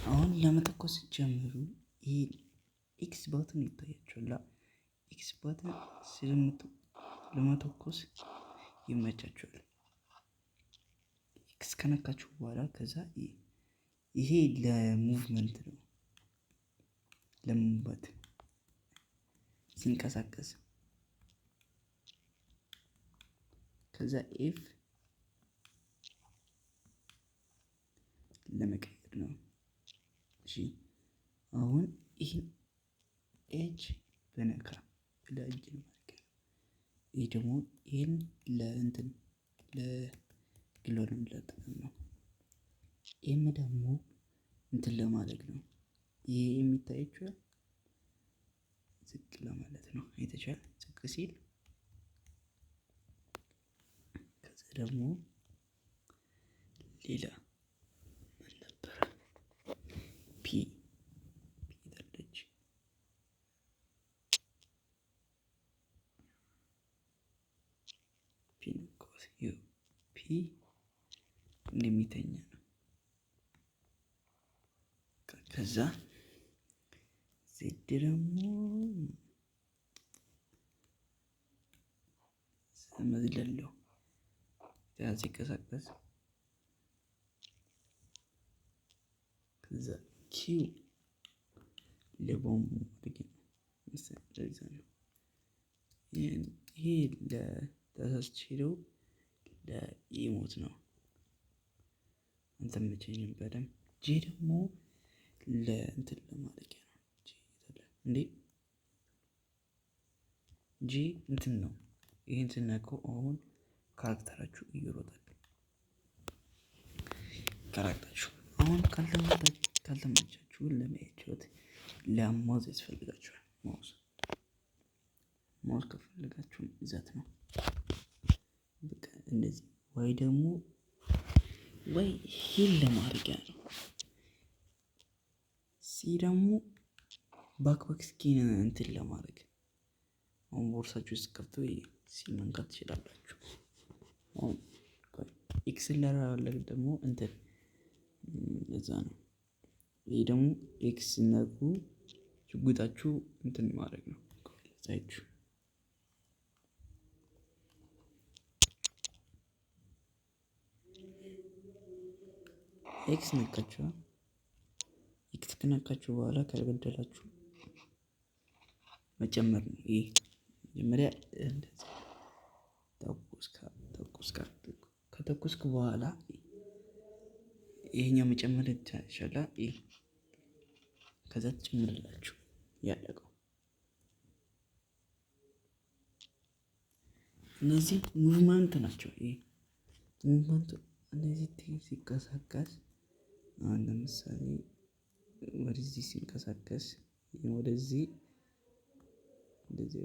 አሁን ለመተኮስ ጀምሩ። ይሄ ኤክስ ባትን ይታያችኋል። ኤክስ ባትን ለመተኮስ ይመቻችኋል። ኤክስ ከነካችሁ በኋላ ከዛ ይሄ ለሙቭመንት ነው። ለሙቭመንት ሲንቀሳቀስ ከዛ ኤፍ ለመቀየር ነው። እሺ አሁን ይሄን ኤጅ በነካ ለእጅ ነው ማለት ነው። ይሄ ደግሞ ይሄን ለእንትን ለግሎንም ለጥቅም ነው። ይሄም ደግሞ እንትን ለማድረግ ነው። ይሄ የሚታያችኋል ዝቅ ለማለት ነው። አይተሻል? ዝቅ ሲል ከዛ ደግሞ ሌላ ምን ነበረ? ፒ ታለች። ፒ እንደሚተኛ ነው። ከዛ ዜድ ደግሞ መዝለለው ሲንቀሳቀስ ከዛ ኪው ለቦምብ ነው። ይሄ ለተሳስቼው ለኢሞት ነው። አንተም መቼኝም በደንብ ጄ ደግሞ ለእንትን ለማለቂያ ነው። እንዴ ጂ እንትን ነው። ይሄን ስነካው አሁን ካራክተራችሁ ይሮጣል። ካራክተራችሁ አሁን ካልተመቻችሁ ለማየት ለማውዝ ያስፈልጋችኋል። ማውዝ ከፈለጋችሁ ይዘት ነው። በቃ እንደዚህ ወይ ደግሞ ወይ ሂል ለማድረጊያ ነው። ሲ ደግሞ ባክባክ ስኪን እንትን ለማድረግ አሁን ቦርሳችሁ ውስጥ ከብቶ ሲ መንካት ትችላላችሁ። አሁን ኤክስን ለማድረግ ደግሞ እንትን እዛ ነው። ይሄ ደግሞ ኤክስ ነኩ ሽጉጣችሁ እንትን ማድረግ ነው። ሳይችሁ ኤክስ ነካችሁ። ኤክስ ከነካችሁ በኋላ ካልገደላችሁ መጨመር ነው። ይሄ መጀመሪያ እንደዚህ ከተኮስክ በኋላ ይሄኛው መጨመር ይቻላል። ይሄ ከዛ ትጨምራላችሁ። ያለቀው እነዚህ ሙቭመንት ናቸው። ይሄ ሙቭመንት እነዚህ ሲንቀሳቀስ አሁን ለምሳሌ ወደዚህ ሲንቀሳቀስ ወደዚህ እንደዚህ